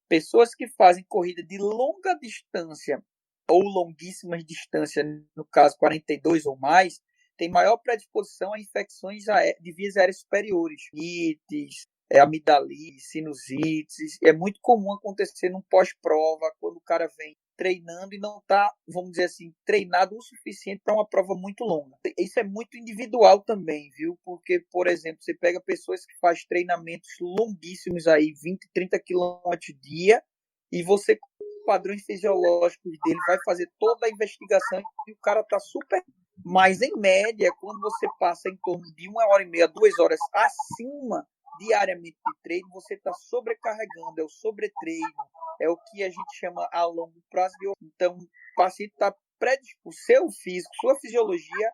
Speaker 3: pessoas que fazem corrida de longa distância ou longuíssimas distâncias, no caso 42 ou mais, tem maior predisposição a infecções de vias aéreas superiores, rinite, amidalite, sinusites. É muito comum acontecer num pós-prova, quando o cara vem treinando e não está, vamos dizer assim, treinado o suficiente para uma prova muito longa. Isso é muito individual também, viu? Porque, por exemplo, você pega pessoas que fazem treinamentos longuíssimos aí, 20, 30 quilômetros dia, e você, com os padrões fisiológicos dele, vai fazer toda a investigação e o cara está super. Mas, em média, quando você passa em torno de 1h30, 2 horas acima diariamente de treino, você está sobrecarregando, é o sobretreino, é o que a gente chama a longo prazo. Então, o paciente está predisposto, seu físico, sua fisiologia,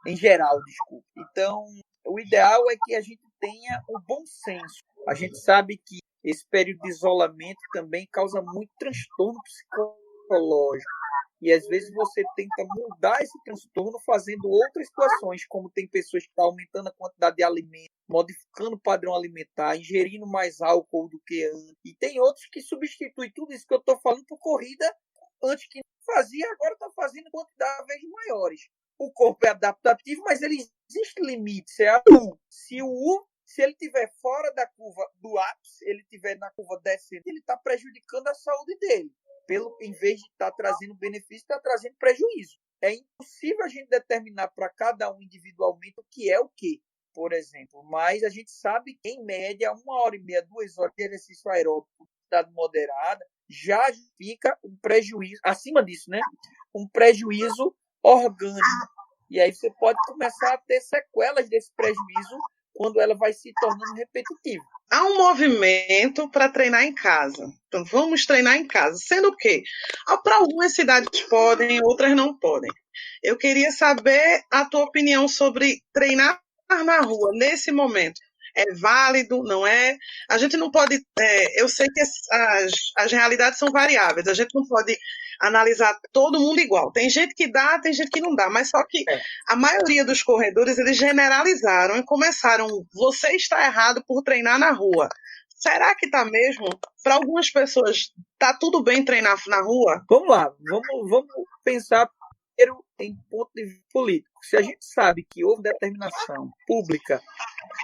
Speaker 3: em geral. Então, o ideal é que a gente tenha o bom senso. A gente sabe que esse período de isolamento também causa muito transtorno psicológico. E às vezes você tenta mudar esse transtorno fazendo outras situações, como tem pessoas que estão aumentando a quantidade de alimento, modificando o padrão alimentar, ingerindo mais álcool do que antes. E tem outros que substituem tudo isso que eu estou falando por corrida antes que não fazia, agora está fazendo quantidades maiores. O corpo é adaptativo, mas ele existe limite. Se ele estiver fora da curva do ápice, ele estiver na curva descendo, ele está prejudicando a saúde dele. Em vez de estar trazendo benefício, está trazendo prejuízo. É impossível a gente determinar para cada um individualmente o que é o que, por exemplo. Mas a gente sabe que, em média, 1h30, 2 horas de exercício aeróbico em atividade moderada já fica um prejuízo, acima disso, né? Um prejuízo orgânico. E aí você pode começar a ter sequelas desse prejuízo quando ela vai se tornando repetitiva.
Speaker 2: Há um movimento para treinar em casa. Então, vamos treinar em casa. Sendo que, para algumas cidades podem, outras não podem. Eu queria saber a tua opinião sobre treinar na rua nesse momento. É válido, não é? A gente não pode... eu sei que as realidades são variáveis. A gente não pode analisar todo mundo igual. Tem gente que dá, tem gente que não dá. Mas só que a maioria dos corredores, eles generalizaram e começaram, você está errado por treinar na rua. Será que está mesmo? Para algumas pessoas, está tudo bem treinar na rua?
Speaker 3: Vamos lá, vamos pensar primeiro em ponto de vista político. Se a gente sabe que houve determinação pública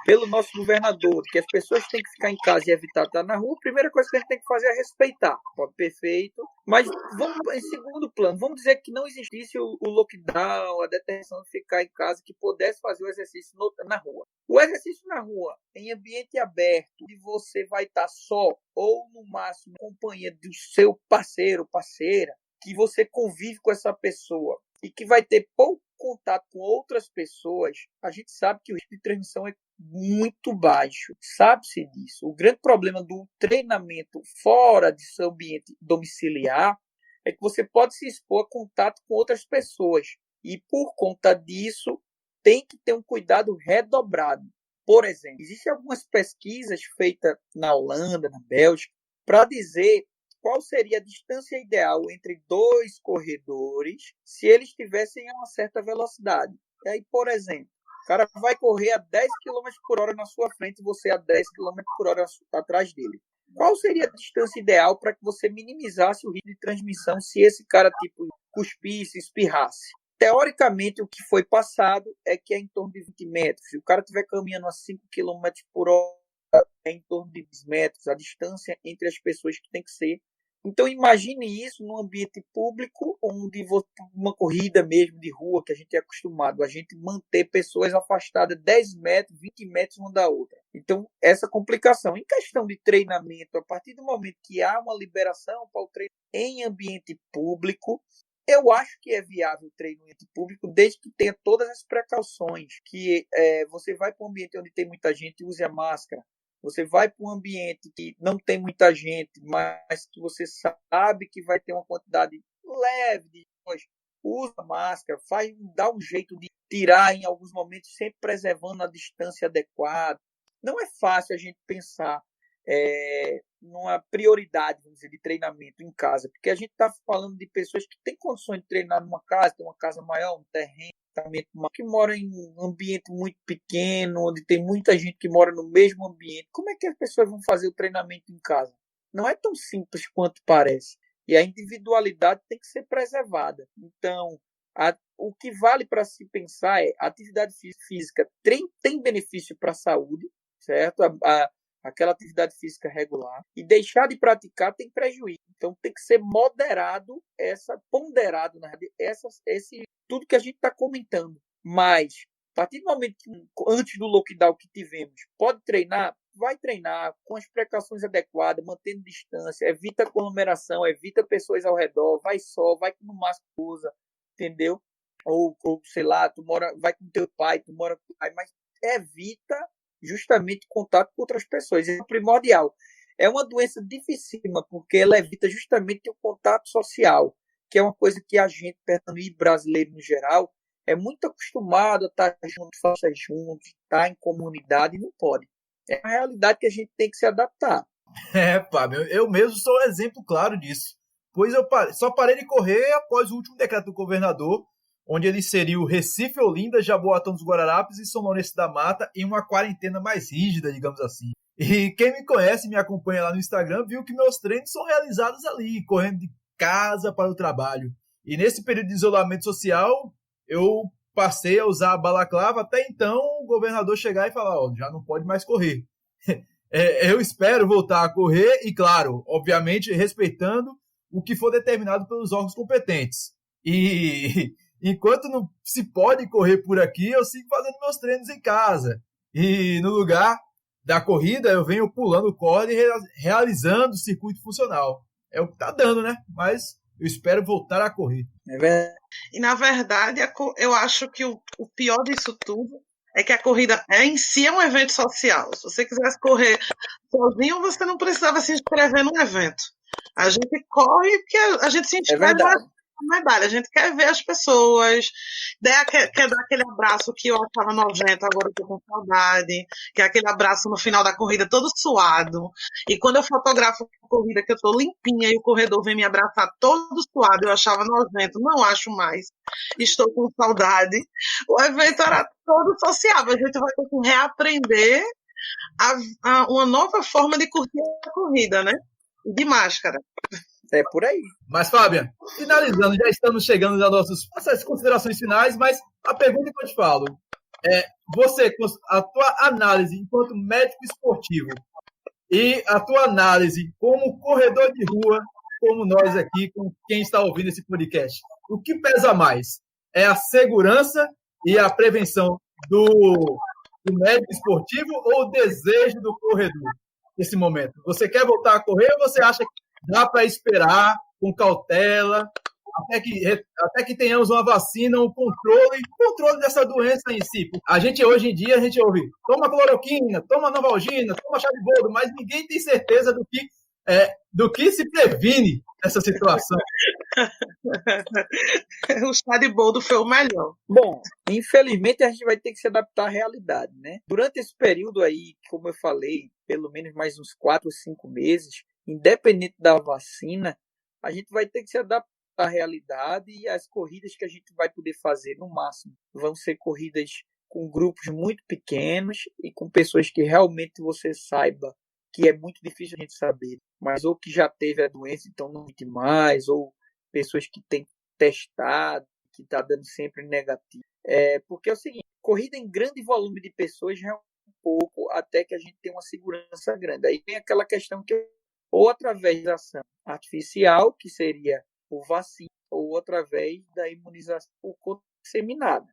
Speaker 3: pelo nosso governador, que as pessoas têm que ficar em casa e evitar estar na rua, a primeira coisa que a gente tem que fazer é respeitar. Pode, perfeito. Mas vamos, em segundo plano, vamos dizer que não existisse o lockdown, a determinação de ficar em casa, que pudesse fazer o exercício na rua. O exercício na rua, em ambiente aberto, onde você vai estar só, ou no máximo em companhia do seu parceiro ou parceira, que você convive com essa pessoa e que vai ter pouco contato com outras pessoas, a gente sabe que o risco de transmissão é muito baixo. Sabe-se disso. O grande problema do treinamento fora de seu ambiente domiciliar é que você pode se expor a contato com outras pessoas. E, por conta disso, tem que ter um cuidado redobrado. Por exemplo, existem algumas pesquisas feitas na Holanda, na Bélgica, para dizer qual seria a distância ideal entre dois corredores se eles estivessem a uma certa velocidade. E aí, por exemplo, cara vai correr a 10 quilômetros por hora na sua frente e você a 10 quilômetros por hora atrás dele. Qual seria a distância ideal para que você minimizasse o risco de transmissão se esse cara tipo cuspisse, espirrasse? Teoricamente, o que foi passado é que é em torno de 20 metros. Se o cara estiver caminhando a 5 quilômetros por hora, é em torno de 10 metros, a distância entre as pessoas que tem que ser. Então, imagine isso num ambiente público, onde uma corrida mesmo de rua, que a gente é acostumado, a gente manter pessoas afastadas 10 metros, 20 metros uma da outra. Então, essa complicação. Em questão de treinamento, a partir do momento que há uma liberação para o treino em ambiente público, eu acho que é viável o treino em ambiente público, desde que tenha todas as precauções, que você vai para um ambiente onde tem muita gente, use a máscara. Você vai para um ambiente que não tem muita gente, mas que você sabe que vai ter uma quantidade leve de pessoas, usa a máscara, dá um jeito de tirar em alguns momentos, sempre preservando a distância adequada. Não é fácil a gente pensar numa prioridade, vamos dizer, de treinamento em casa, porque a gente está falando de pessoas que têm condições de treinar numa casa, tem uma casa maior, um terreno, que mora em um ambiente muito pequeno, onde tem muita gente que mora no mesmo ambiente. Como é que as pessoas vão fazer o treinamento em casa? Não é tão simples quanto parece. E a individualidade tem que ser preservada. Então, o que vale para se pensar é a atividade física tem benefício para a saúde, certo? Aquela atividade física regular, e deixar de praticar tem prejuízo. Então tem que ser ponderado tudo que a gente está comentando. Mas, a partir do momento que, antes do lockdown que tivemos, pode treinar, vai treinar com as precauções adequadas, mantendo distância, evita aglomeração, evita pessoas ao redor, vai só, vai com uma usa, entendeu? Ou sei lá, vai com teu pai, tu mora com o pai, mas evita justamente contato com outras pessoas. Isso é primordial. É uma doença dificílima, porque ela evita justamente o contato social, que é uma coisa que a gente, pernambucano brasileiro no geral, é muito acostumado a estar junto, fazer junto, estar em comunidade, e não pode. É uma realidade que a gente tem que se adaptar.
Speaker 1: Fábio, eu mesmo sou um exemplo claro disso, pois eu só parei de correr após o último decreto do governador, onde ele inseriu Recife, Olinda, Jaboatão dos Guararapes e São Lourenço da Mata em uma quarentena mais rígida, digamos assim. E quem me conhece e me acompanha lá no Instagram viu que meus treinos são realizados ali, correndo de casa para o trabalho. E nesse período de isolamento social, eu passei a usar a balaclava, até então o governador chegar e falar, já não pode mais correr. Eu espero voltar a correr e, claro, obviamente respeitando o que for determinado pelos órgãos competentes. E enquanto não se pode correr por aqui, eu sigo fazendo meus treinos em casa. E no lugar da corrida, eu venho pulando corda e realizando o circuito funcional. É o que tá dando, né? Mas eu espero voltar a correr.
Speaker 2: E, na verdade, eu acho que o pior disso tudo é que a corrida em si é um evento social. Se você quisesse correr sozinho, você não precisava se inscrever num evento. A gente corre porque a gente se inscreve medalha, a gente quer ver as pessoas, quer dar aquele abraço que eu achava nojento, agora eu tô com saudade, que é aquele abraço no final da corrida todo suado, e quando eu fotografo a corrida que eu tô limpinha e o corredor vem me abraçar todo suado, eu achava nojento, não acho mais, estou com saudade. O evento era todo sociável, a gente vai ter que reaprender uma nova forma de curtir a corrida, né? De máscara.
Speaker 3: É por aí.
Speaker 1: Mas, Fábia, finalizando, já estamos chegando às nossas considerações finais, mas a pergunta que eu te falo você, a tua análise enquanto médico esportivo e a tua análise como corredor de rua, como nós aqui, com quem está ouvindo esse podcast, o que pesa mais? É a segurança e a prevenção do médico esportivo ou o desejo do corredor nesse momento? Você quer voltar a correr ou você acha que dá para esperar com cautela até que tenhamos uma vacina, um controle dessa doença em si? Hoje em dia a gente ouve, toma cloroquina, toma Novalgina, toma chá de boldo, mas ninguém tem certeza do que se previne essa situação.
Speaker 2: O chá de boldo foi o melhor.
Speaker 3: Bom, infelizmente a gente vai ter que se adaptar à realidade, né? Durante esse período aí, como eu falei, pelo menos mais uns 4 ou 5 meses, independente da vacina, a gente vai ter que se adaptar à realidade, e as corridas que a gente vai poder fazer no máximo vão ser corridas com grupos muito pequenos e com pessoas que realmente você saiba que é muito difícil a gente saber, mas ou que já teve a doença, então não tem mais, ou pessoas que têm testado, que está dando sempre negativo. Porque é o seguinte, corrida em grande volume de pessoas já é um pouco até que a gente tenha uma segurança grande. Aí vem aquela questão que ou através da ação artificial, que seria por vacina, ou através da imunização por disseminada.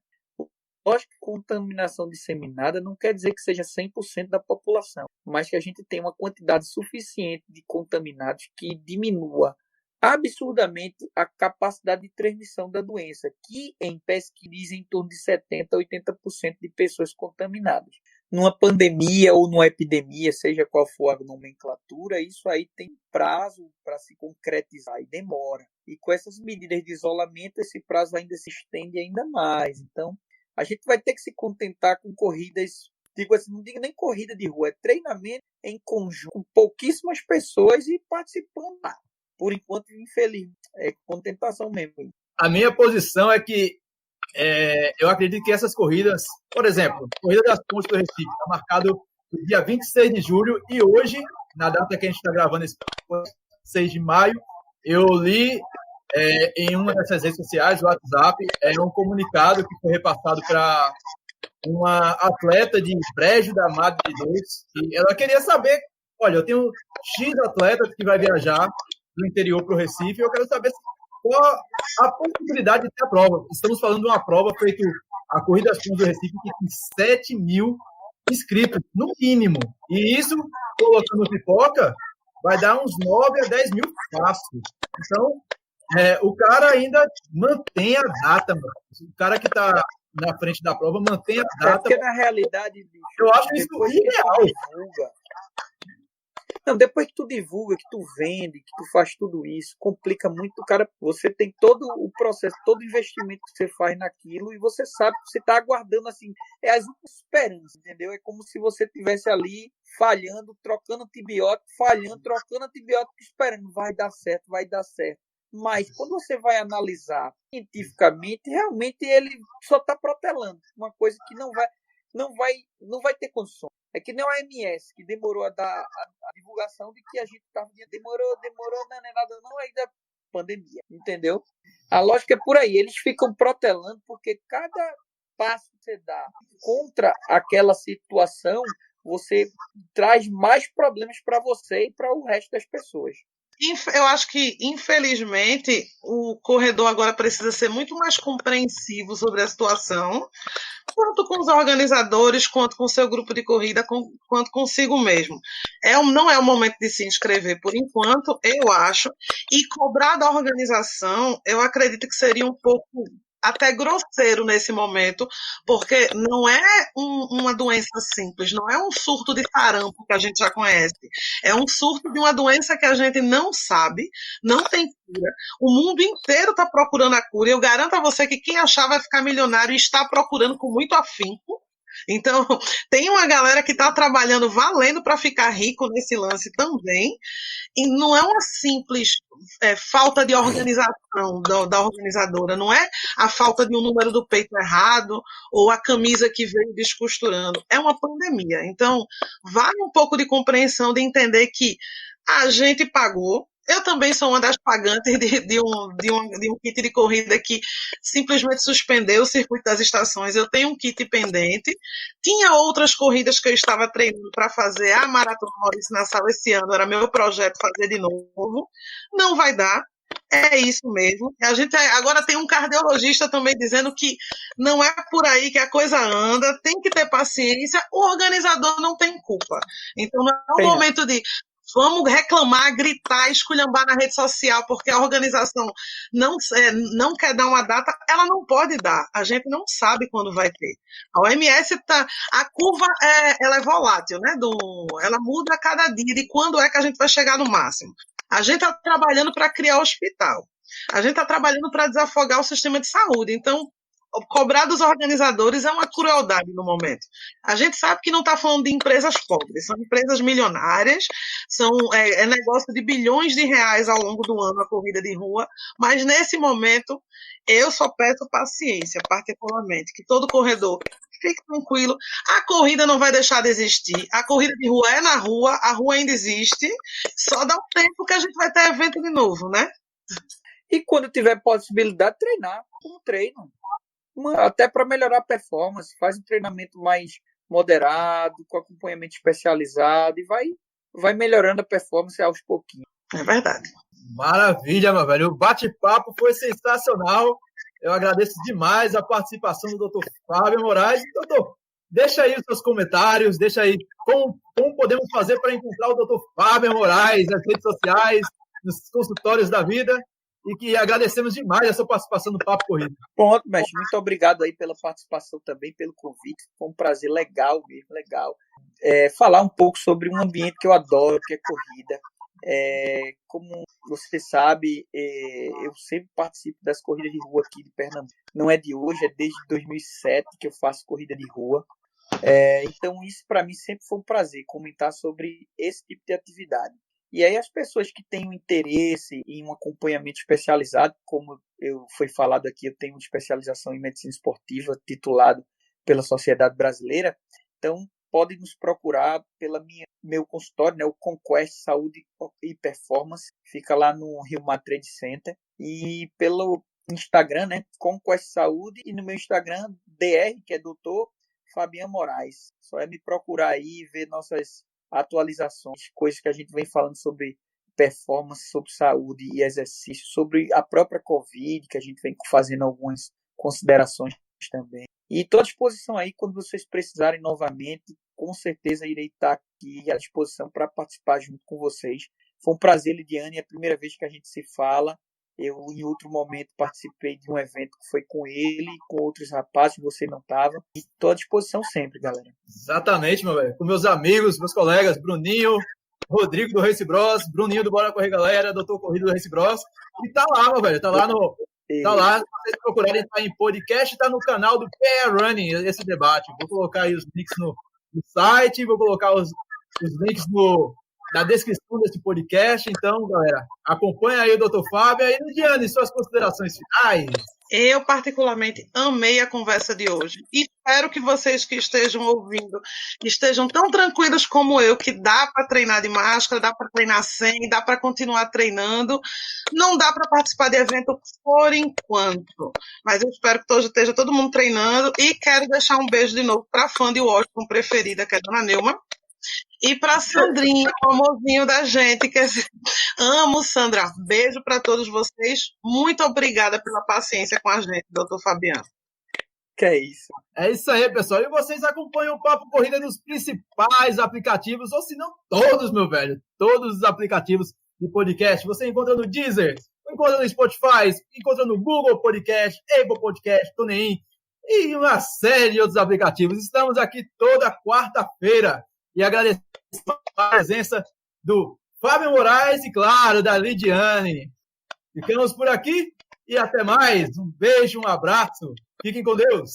Speaker 3: Lógico que contaminação disseminada não quer dizer que seja 100% da população, mas que a gente tem uma quantidade suficiente de contaminados que diminua absurdamente a capacidade de transmissão da doença, que em pesquisa diz em torno de 70% a 80% de pessoas contaminadas. Numa pandemia ou numa epidemia, seja qual for a nomenclatura, isso aí tem prazo para se concretizar e demora. E com essas medidas de isolamento, esse prazo ainda se estende ainda mais. Então, a gente vai ter que se contentar com corridas, digo assim, não digo nem corrida de rua, é treinamento em conjunto, com pouquíssimas pessoas e participando lá. Por enquanto, infelizmente, é contentação mesmo.
Speaker 1: A minha posição é que eu acredito que essas corridas, por exemplo, a Corrida das Pontes do Recife, está marcado no dia 26 de julho e hoje, na data que a gente está gravando esse 6 de maio, eu li em uma dessas redes sociais, o WhatsApp, um comunicado que foi repassado para uma atleta de Brejo da Madre de Deus, e ela queria saber, olha, eu tenho X atletas que vai viajar do interior para o Recife, e eu quero saber qual a possibilidade de ter a prova. Estamos falando de uma prova feita, a Corrida das Pontes do Recife, que tem 7 mil inscritos, no mínimo. E isso, colocando pipoca, vai dar uns 9 a 10 mil fácil. Então, o cara ainda mantém a data, mano. O cara que está na frente da prova mantém a data.
Speaker 3: Porque, na realidade, bicho,
Speaker 1: eu acho isso ideal.
Speaker 3: Não, depois que tu divulga, que tu vende, que tu faz tudo isso, complica muito o cara. Você tem todo o processo, todo o investimento que você faz naquilo e você sabe que você está aguardando, assim, é as últimas esperanças, entendeu? É como se você estivesse ali falhando, trocando antibiótico, trocando antibiótico, esperando, vai dar certo, vai dar certo. Mas quando você vai analisar cientificamente, realmente ele só está protelando, uma coisa que não vai ter condições. É que nem o OMS, que demorou a dar a divulgação de que a gente estava... Demorou, não é nada não, aí da pandemia, entendeu? A lógica é por aí, eles ficam protelando porque cada passo que você dá contra aquela situação, você traz mais problemas para você e para o resto das pessoas.
Speaker 2: Eu acho que, infelizmente, o corredor agora precisa ser muito mais compreensivo sobre a situação, tanto com os organizadores, quanto com o seu grupo de corrida, quanto consigo mesmo. Não é o momento de se inscrever por enquanto, eu acho, e cobrar da organização, eu acredito que seria um pouco até grosseiro nesse momento, porque não é uma doença simples, não é um surto de sarampo que a gente já conhece, é um surto de uma doença que a gente não sabe, não tem cura, o mundo inteiro está procurando a cura, e eu garanto a você que quem achar vai ficar milionário e está procurando com muito afinco. Então, tem uma galera que está trabalhando valendo para ficar rico nesse lance também, e não é uma simples falta de organização da organizadora, não é a falta de um número do peito errado ou a camisa que veio descosturando, é uma pandemia. Então, vale um pouco de compreensão, de entender que a gente pagou. Eu também sou uma das pagantes de um kit de corrida que simplesmente suspendeu o circuito das estações. Eu tenho um kit pendente. Tinha outras corridas que eu estava treinando para fazer. A Maratona Maurício Nassau esse ano era meu projeto fazer de novo. Não vai dar. É isso mesmo. A gente agora tem um cardiologista também dizendo que não é por aí que a coisa anda, tem que ter paciência, o organizador não tem culpa. Então não é o momento de vamos reclamar, gritar, esculhambar na rede social, porque a organização não quer dar uma data, ela não pode dar. A gente não sabe quando vai ter. A OMS a curva ela é volátil, né? Ela muda a cada dia de quando é que a gente vai chegar no máximo. A gente está trabalhando para criar hospital. A gente está trabalhando para desafogar o sistema de saúde. Então, cobrar dos organizadores é uma crueldade no momento. A gente sabe que não está falando de empresas pobres, são empresas milionárias, é negócio de bilhões de reais ao longo do ano a corrida de rua, mas nesse momento eu só peço paciência, particularmente, que todo corredor fique tranquilo, a corrida não vai deixar de existir, a corrida de rua é na rua, a rua ainda existe, só dá um tempo que a gente vai ter evento de novo, né?
Speaker 3: E quando tiver possibilidade, treinar com treino. Até para melhorar a performance, faz um treinamento mais moderado, com acompanhamento especializado e vai melhorando a performance aos pouquinhos.
Speaker 2: É verdade.
Speaker 1: Maravilha, meu velho. O bate-papo foi sensacional. Eu agradeço demais a participação do Dr. Fábio Moraes. Doutor, deixa aí os seus comentários, deixa aí como podemos fazer para encontrar o Dr. Fábio Moraes nas redes sociais, nos consultórios da vida. E que agradecemos demais a sua participação no Papo Corrida.
Speaker 3: Pronto, mestre. Muito obrigado aí pela participação também, pelo convite. Foi um prazer legal mesmo, legal. Falar um pouco sobre um ambiente que eu adoro, que é corrida. Como você sabe, eu sempre participo das corridas de rua aqui de Pernambuco. Não é de hoje, é desde 2007 que eu faço corrida de rua. Então isso para mim sempre foi um prazer, comentar sobre esse tipo de atividade. E aí as pessoas que têm um interesse em um acompanhamento especializado, como foi falado aqui, eu tenho uma especialização em medicina esportiva titulado pela Sociedade Brasileira, então podem nos procurar pelo meu consultório, né, o Conquest Saúde e Performance, fica lá no Rio Mar Trade Center, e pelo Instagram, né, Conquest Saúde, e no meu Instagram, DR, que é Dr. Fabiano Moraes. Só é me procurar aí e ver nossas atualizações, coisas que a gente vem falando sobre performance, sobre saúde e exercício, sobre a própria Covid, que a gente vem fazendo algumas considerações também. E estou à disposição aí, quando vocês precisarem novamente, com certeza irei estar aqui à disposição para participar junto com vocês. Foi um prazer, Lidiane, é a primeira vez que a gente se fala. Eu, em outro momento, participei de um evento que foi com ele, com outros rapazes, você não estava. E estou à disposição sempre, galera.
Speaker 1: Exatamente, meu velho. Com meus amigos, meus colegas, Bruninho, Rodrigo do Race Bros, Bruninho do Bora Correr Galera, Doutor Corrido do Race Bros. E tá lá, meu velho. Tá lá, se vocês procurarem, tá em podcast, tá no canal do PR Running, esse debate. Vou colocar aí os links no site, vou colocar os links na descrição desse podcast. Então, galera, acompanha aí o Dr. Fábio. E, Lidiane, suas considerações finais.
Speaker 2: Eu, particularmente, amei a conversa de hoje. E espero que vocês que estejam ouvindo estejam tão tranquilos como eu, que dá para treinar de máscara, dá para treinar sem, dá para continuar treinando. Não dá para participar de evento por enquanto. Mas eu espero que esteja todo mundo treinando. E quero deixar um beijo de novo para a fã de Washington preferida, que é a Dona Neuma. E para Sandrinha, o amorzinho da gente, que amo, Sandra. Beijo para todos vocês. Muito obrigada pela paciência com a gente, doutor Fabiano.
Speaker 3: Que é isso.
Speaker 1: É isso aí, pessoal. E vocês acompanham o Papo Corrida nos principais aplicativos, ou se não todos, meu velho. Todos os aplicativos de podcast. Você encontra no Deezer, encontra no Spotify, encontra no Google Podcast, Apple Podcast, TuneIn e uma série de outros aplicativos. Estamos aqui toda quarta-feira. E agradecer a presença do Fábio Moraes e, claro, da Lidiane. Ficamos por aqui e até mais. Um beijo, um abraço. Fiquem com Deus.